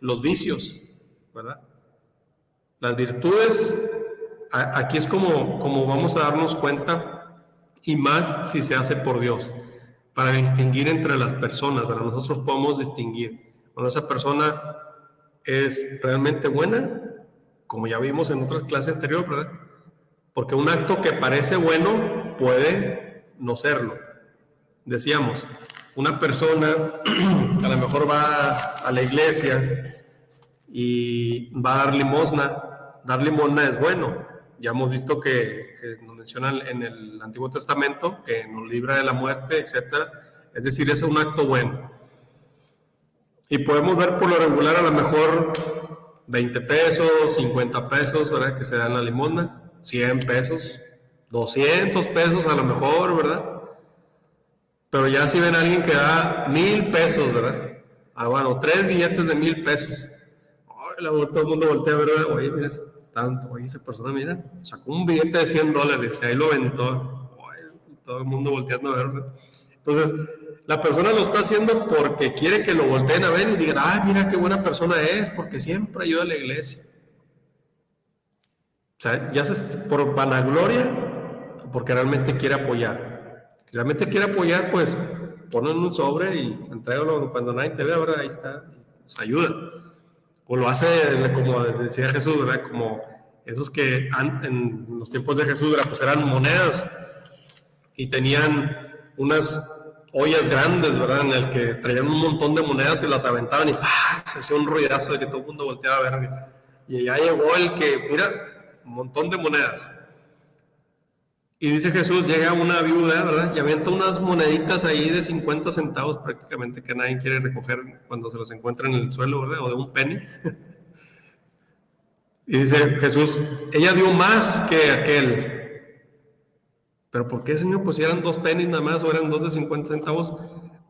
los vicios, ¿verdad? Las virtudes, aquí es como vamos a darnos cuenta, y más si se hace por Dios, para distinguir entre las personas, ¿verdad? Nosotros podemos distinguir cuando esa persona es realmente buena, como ya vimos en otras clases anteriores, ¿verdad? Porque un acto que parece bueno puede no serlo. Decíamos, una persona a lo mejor va a la iglesia y va a dar limosna. Dar limosna es bueno. Ya hemos visto que nos mencionan en el Antiguo Testamento que nos libra de la muerte, etc. Es decir, es un acto bueno. Y podemos ver por lo regular a lo mejor 20 pesos, 50 pesos, ¿verdad? Que se dan la limosna, 100 pesos, 200 pesos a lo mejor, ¿verdad? Pero ya si ven a alguien que da 1,000 pesos, ¿verdad? Bueno, 3 billetes de 1,000 pesos. Todo el mundo voltea a ver, oye, mira, tanto, oye, esa persona, mira, sacó un billete de $100 y ahí lo aventó. Todo el mundo volteando a ver, ¿verdad? Entonces, la persona lo está haciendo porque quiere que lo volteen a ver y digan, mira qué buena persona es, porque siempre ayuda a la iglesia. O sea, ya sea por vanagloria o porque realmente quiere apoyar. Si realmente quiere apoyar, pues ponen un sobre y entrégalo cuando nadie te vea, ¿verdad? Ahí está, nos ayuda. O lo hace, como decía Jesús, ¿verdad? Como esos que en los tiempos de Jesús pues eran monedas y tenían unas ollas grandes, ¿verdad? En el que traían un montón de monedas y las aventaban y ¡ah! Se hacía un ruidazo de que todo el mundo volteaba a ver. Y ya llegó el que, mira, un montón de monedas. Y dice Jesús, llega una viuda, ¿verdad? Y avienta unas moneditas ahí de 50 centavos prácticamente que nadie quiere recoger cuando se los encuentra en el suelo, ¿verdad? O de un penny. Y dice Jesús, ella dio más que aquel. ¿Pero por qué, Señor? Pues si eran 2 pennies nada más o eran 2 de 50 centavos.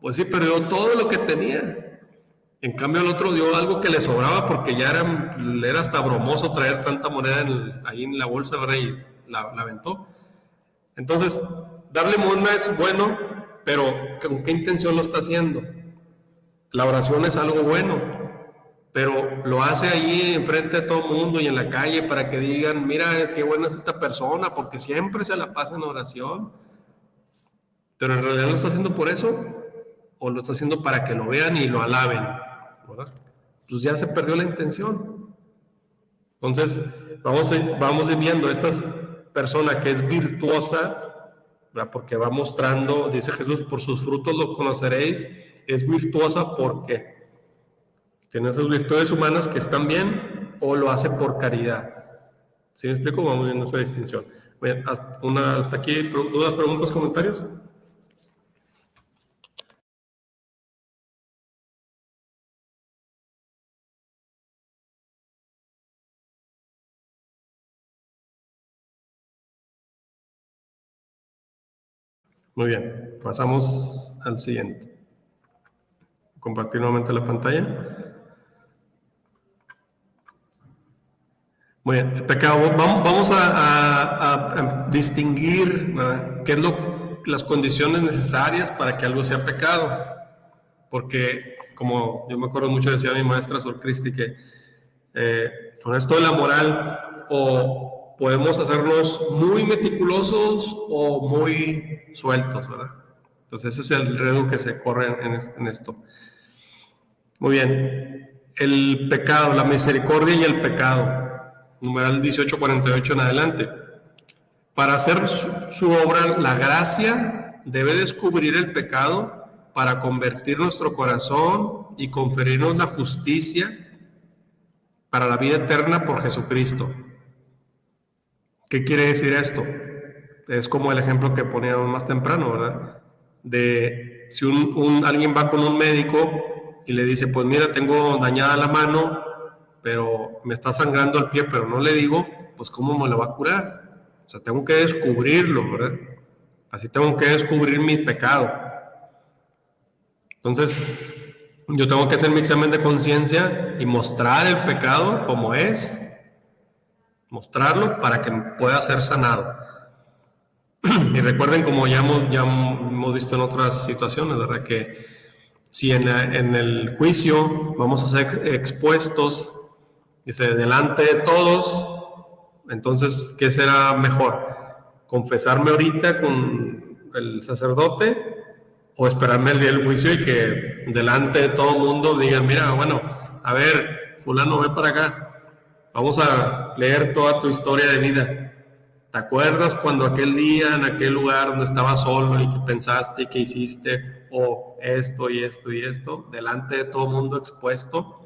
Pues sí, pero dio todo lo que tenía. En cambio el otro dio algo que le sobraba porque ya era hasta bromoso traer tanta moneda ahí en la bolsa, ¿verdad? Y la aventó. Entonces, darle limosna es bueno, pero ¿con qué intención lo está haciendo? La oración es algo bueno, pero lo hace ahí enfrente de todo el mundo y en la calle para que digan, mira qué buena es esta persona, porque siempre se la pasa en oración. Pero en realidad lo está haciendo por eso, o lo está haciendo para que lo vean y lo alaben, ¿verdad? Pues ya se perdió la intención. Entonces, vamos a ir viendo esta persona que es virtuosa, ¿verdad? Porque va mostrando, dice Jesús, por sus frutos lo conoceréis, es virtuosa porque tiene esas virtudes humanas que están bien o lo hace por caridad. ¿Sí me explico? Vamos viendo esa distinción. Bien, hasta aquí, ¿dudas, preguntas, comentarios? Muy bien, pasamos al siguiente. Compartir nuevamente la pantalla. Muy bien, el pecado. Vamos a distinguir, ¿verdad?, qué es las condiciones necesarias para que algo sea pecado. Porque, como yo me acuerdo mucho, decía mi maestra Sor Cristi, que con esto de la moral, o podemos hacernos muy meticulosos o muy sueltos, ¿verdad? Entonces ese es el riesgo que se corre en esto. Muy bien, el pecado, la misericordia y el pecado, numeral 1848 en adelante. Para hacer su obra, la gracia debe descubrir el pecado para convertir nuestro corazón y conferirnos la justicia para la vida eterna por Jesucristo. ¿Qué quiere decir esto? Es como el ejemplo que poníamos más temprano, ¿verdad? De si alguien va con un médico y le dice, pues mira, tengo dañada la mano, pero me está sangrando el pie, pero no le digo, pues ¿cómo me lo va a curar? O sea, tengo que descubrirlo, ¿verdad? Así tengo que descubrir mi pecado. Entonces, yo tengo que hacer mi examen de conciencia y mostrar el pecado como es, mostrarlo para que pueda ser sanado. Y recuerden, como ya hemos visto en otras situaciones, ¿verdad?, que si en el juicio vamos a ser expuestos, dice, delante de todos, entonces, ¿qué será mejor? ¿Confesarme ahorita con el sacerdote o esperarme el día del juicio y que delante de todo el mundo digan, mira, bueno, a ver, fulano, ven para acá, vamos a leer toda tu historia de vida? ¿Te acuerdas cuando aquel día, en aquel lugar donde estabas solo y que pensaste y que hiciste, o esto y esto y esto, delante de todo el mundo expuesto?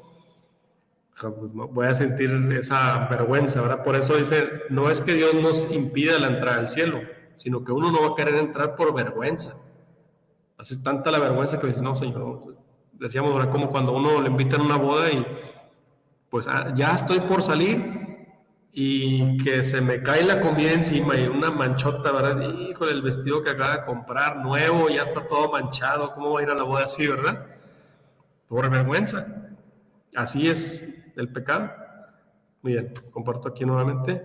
Pues voy a sentir esa vergüenza, ¿verdad? Por eso dice, no es que Dios nos impida la entrada al cielo, sino que uno no va a querer entrar por vergüenza. Hace tanta la vergüenza que dice, no, Señor, decíamos, ¿verdad?, como cuando uno le invitan a una boda y pues ya estoy por salir y que se me cae la comida encima y una manchota, ¿verdad? Híjole, el vestido que acaba de comprar, nuevo, ya está todo manchado, ¿cómo va a ir a la boda así, verdad? Por vergüenza. Así es el pecado. Muy bien, comparto aquí nuevamente.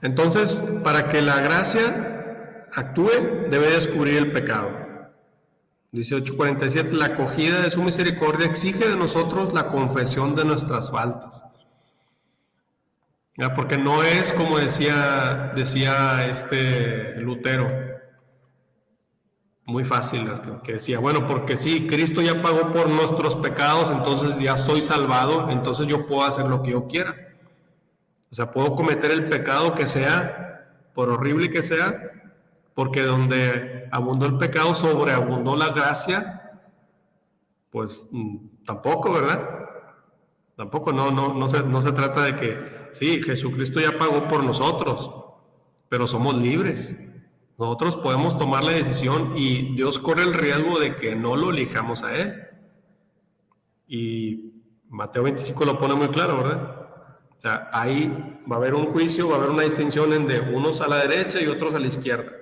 Entonces, para que la gracia actúe, debe descubrir el pecado. 18:47, la acogida de su misericordia exige de nosotros la confesión de nuestras faltas. ¿Ya? Porque no es como decía Lutero, muy fácil, que decía, bueno, porque sí, Cristo ya pagó por nuestros pecados, entonces ya soy salvado, entonces yo puedo hacer lo que yo quiera. O sea, puedo cometer el pecado que sea, por horrible que sea, porque donde abundó el pecado, sobreabundó la gracia, pues tampoco, ¿verdad? Tampoco, no se trata de que, sí, Jesucristo ya pagó por nosotros, pero somos libres. Nosotros podemos tomar la decisión y Dios corre el riesgo de que no lo elijamos a Él. Y Mateo 25 lo pone muy claro, ¿verdad? O sea, ahí va a haber un juicio, va a haber una distinción entre unos a la derecha y otros a la izquierda.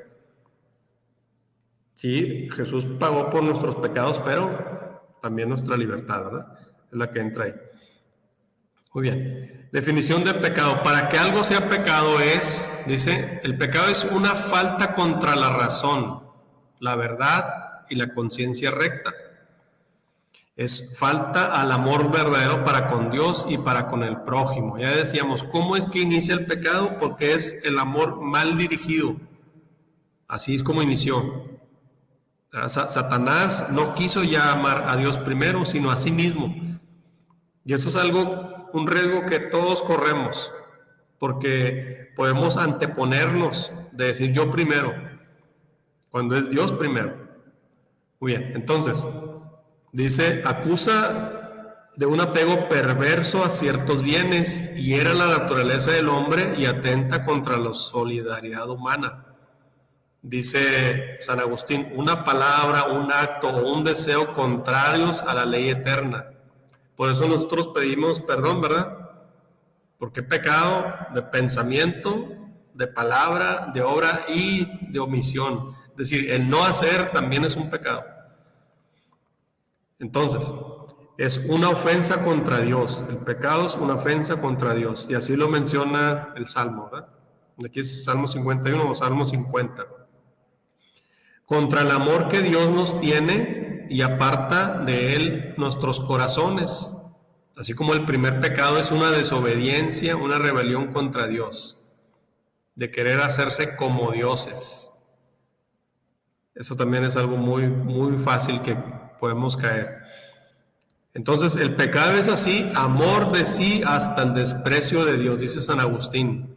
Sí, Jesús pagó por nuestros pecados, pero también nuestra libertad, ¿verdad? Es la que entra ahí. Muy bien. Definición de pecado. Para que algo sea pecado es, dice, el pecado es una falta contra la razón, la verdad y la conciencia recta. Es falta al amor verdadero para con Dios y para con el prójimo. Ya decíamos, ¿cómo es que inicia el pecado? Porque es el amor mal dirigido. Así es como inició. Satanás no quiso ya amar a Dios primero, sino a sí mismo. Y eso es algo, un riesgo que todos corremos, porque podemos anteponernos de decir yo primero, cuando es Dios primero. Muy bien, entonces, dice, acusa de un apego perverso a ciertos bienes, hiera la naturaleza del hombre y atenta contra la solidaridad humana. Dice San Agustín, una palabra, un acto o un deseo contrarios a la ley eterna. Por eso nosotros pedimos perdón, ¿verdad? Porque pecado de pensamiento, de palabra, de obra y de omisión. Es decir, el no hacer también es un pecado. Entonces, es una ofensa contra Dios. El pecado es una ofensa contra Dios. Y así lo menciona el Salmo, ¿verdad? Aquí es Salmo 51 o Salmo 50. Contra el amor que Dios nos tiene y aparta de Él nuestros corazones. Así como el primer pecado es una desobediencia, una rebelión contra Dios, de querer hacerse como dioses. Eso también es algo muy, muy fácil que podemos caer. Entonces, el pecado es así, amor de sí hasta el desprecio de Dios, dice San Agustín.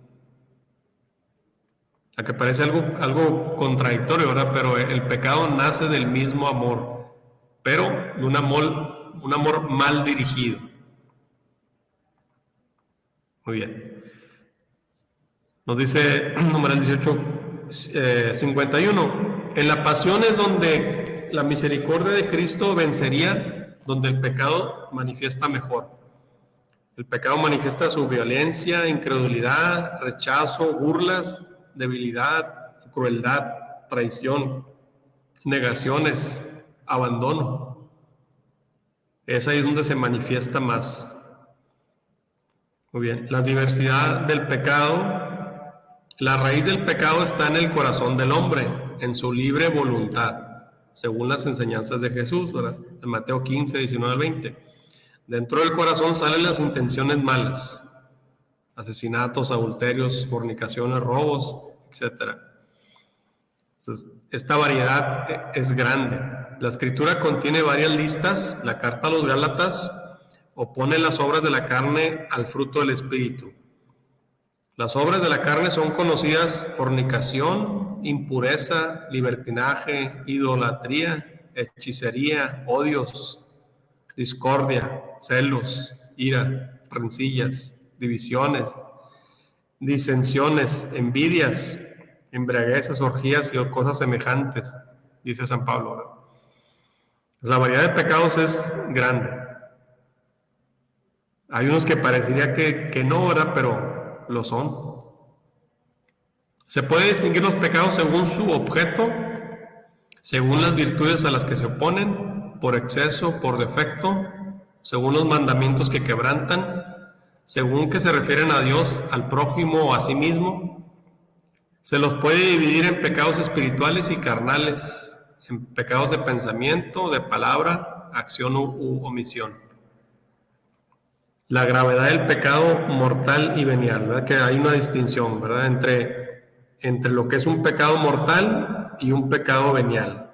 A que parece algo contradictorio, ¿verdad? Pero el pecado nace del mismo amor, pero de un amor mal dirigido. Muy bien. Nos dice numeral 18:51. En la pasión es donde la misericordia de Cristo vencería, donde el pecado manifiesta mejor. El pecado manifiesta su violencia, incredulidad, rechazo, burlas, debilidad, crueldad, traición, negaciones, abandono. Es ahí donde se manifiesta más. Muy bien, la diversidad del pecado, la raíz del pecado está en el corazón del hombre, en su libre voluntad, según las enseñanzas de Jesús, ¿verdad? En Mateo 15, 19 al 20. Dentro del corazón salen las intenciones malas, asesinatos, adulterios, fornicaciones, robos, etc. Entonces, esta variedad es grande. La Escritura contiene varias listas. La carta a los Gálatas opone las obras de la carne al fruto del Espíritu. Las obras de la carne son conocidas: fornicación, impureza, libertinaje, idolatría, hechicería, odios, discordia, celos, ira, rencillas, divisiones, disensiones, envidias, embriagueces, orgías y cosas semejantes, dice San Pablo. La variedad de pecados es grande. Hay unos que parecería que no, ¿verdad? Pero lo son. Se puede distinguir los pecados según su objeto, según las virtudes a las que se oponen, por exceso, por defecto, según los mandamientos que quebrantan, según que se refieren a Dios, al prójimo o a sí mismo. Se los puede dividir en pecados espirituales y carnales, en pecados de pensamiento, de palabra, acción u omisión. La gravedad del pecado mortal y venial, ¿verdad? Que hay una distinción, ¿verdad? Entre lo que es un pecado mortal y un pecado venial.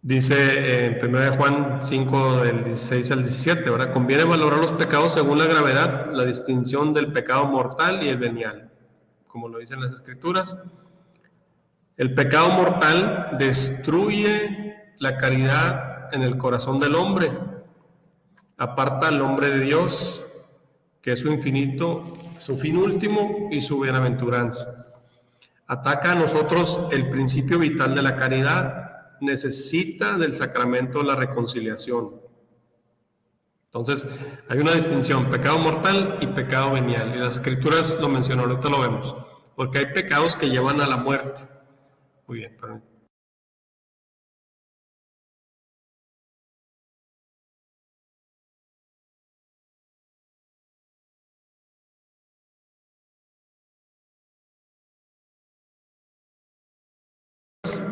Dice en 1 Juan 5, del 16 al 17, ¿verdad? Conviene valorar los pecados según la gravedad, la distinción del pecado mortal y el venial, como lo dicen las Escrituras. El pecado mortal destruye la caridad en el corazón del hombre, aparta al hombre de Dios, que es su infinito, su fin último y su bienaventuranza. Ataca a nosotros el principio vital de la caridad, necesita del sacramento de la reconciliación. Entonces, hay una distinción, pecado mortal y pecado venial, y las Escrituras lo mencionan, ahorita lo vemos, porque hay pecados que llevan a la muerte. Muy bien, perdón.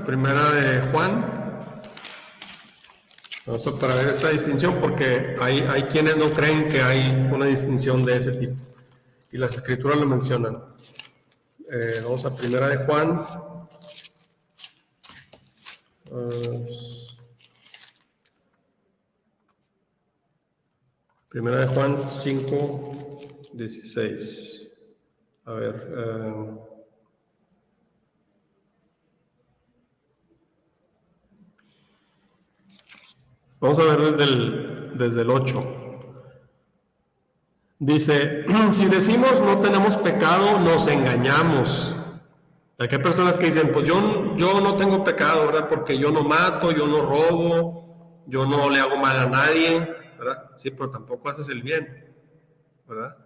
Primera de Juan. Vamos a para ver esta distinción porque hay quienes no creen que hay una distinción de ese tipo. Y las Escrituras lo mencionan. Vamos a Primera de Juan. Primera de Juan 5, 16. A ver. Vamos a ver desde el 8. Dice, si decimos no tenemos pecado, nos engañamos. Aquí hay personas que dicen, pues yo no tengo pecado, ¿verdad? Porque yo no mato, yo no robo, yo no le hago mal a nadie, ¿verdad? Sí, pero tampoco haces el bien, ¿verdad?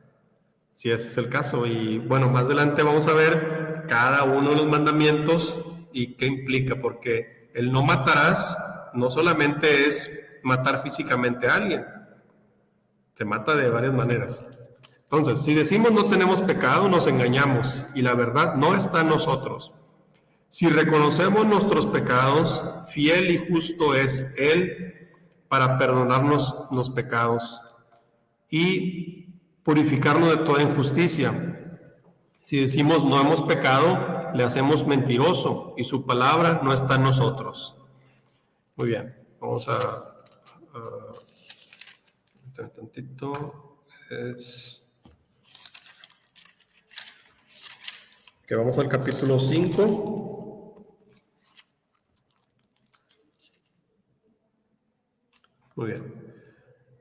Si ese es el caso. Y bueno, más adelante vamos a ver cada uno de los mandamientos y qué implica, porque el no matarás no solamente es matar físicamente a alguien, se mata de varias maneras. Entonces, si decimos no tenemos pecado, nos engañamos y la verdad no está en nosotros. Si reconocemos nuestros pecados, fiel y justo es Él para perdonarnos los pecados y purificarnos de toda injusticia. Si decimos no hemos pecado, le hacemos mentiroso y su palabra no está en nosotros. Muy bien, vamos a un tantito. Que vamos al capítulo 5. Muy bien.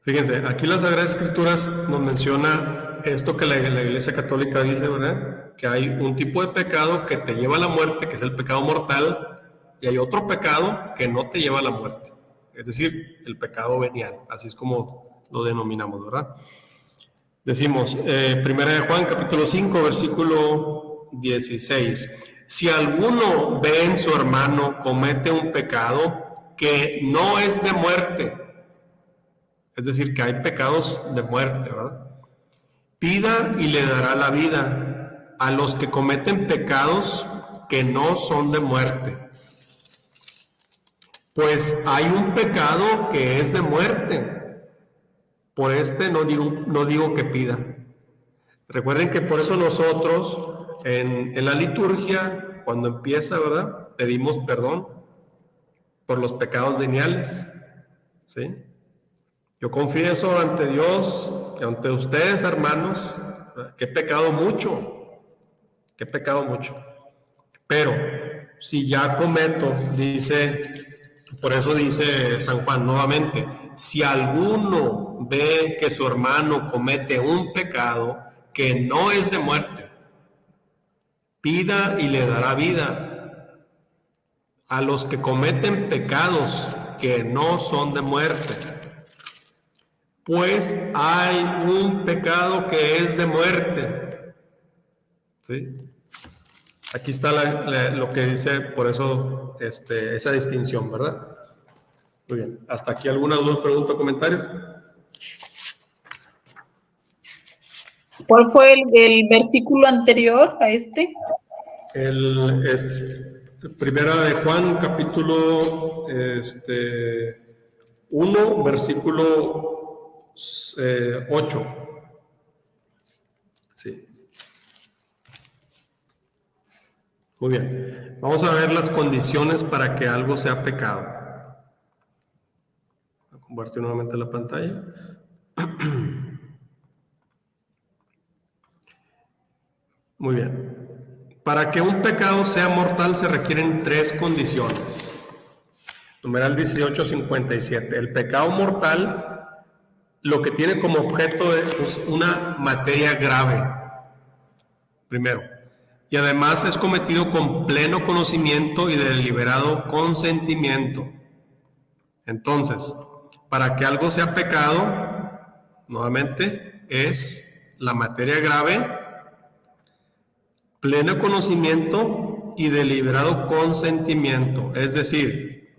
Fíjense, aquí las Sagradas Escrituras nos menciona esto que la Iglesia Católica dice, ¿verdad? Que hay un tipo de pecado que te lleva a la muerte, que es el pecado mortal, y hay otro pecado que no te lleva a la muerte. Es decir, el pecado venial, así es como lo denominamos, ¿verdad? Decimos, Primera de Juan, capítulo 5, versículo 16. Si alguno ve en su hermano comete un pecado que no es de muerte, es decir, que hay pecados de muerte, ¿verdad? Pida y le dará la vida a los que cometen pecados que no son de muerte. Pues hay un pecado que es de muerte. Por este no digo que pida. Recuerden que por eso nosotros en la liturgia, cuando empieza, ¿verdad? Pedimos perdón por los pecados veniales, ¿sí? Yo confieso ante Dios y ante ustedes, hermanos, ¿verdad? Que he pecado mucho, pero si ya cometo, por eso dice San Juan nuevamente, si alguno ve que su hermano comete un pecado que no es de muerte, pida y le dará vida a los que cometen pecados que no son de muerte. Pues hay un pecado que es de muerte. ¿Sí? Aquí está lo que dice, por eso esa distinción, ¿verdad? Muy bien. ¿Hasta aquí alguna duda, pregunta o comentario? ¿Cuál fue el versículo anterior a este? Primera de Juan, capítulo 1, versículo 8. Sí. Muy bien. Vamos a ver las condiciones para que algo sea pecado. compartir nuevamente la pantalla. Muy bien. Para que un pecado sea mortal se requieren 3 condiciones. Numeral 1857. El pecado mortal lo que tiene como objeto es pues, una materia grave, primero, y además es cometido con pleno conocimiento y deliberado consentimiento. Entonces, para que algo sea pecado, nuevamente, es la materia grave, pleno conocimiento y deliberado consentimiento. Es decir,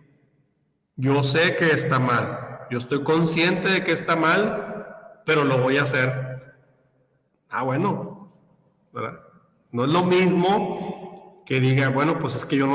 yo sé que está mal, yo estoy consciente de que está mal, pero lo voy a hacer. Bueno, ¿verdad? No es lo mismo que diga, bueno, pues es que yo no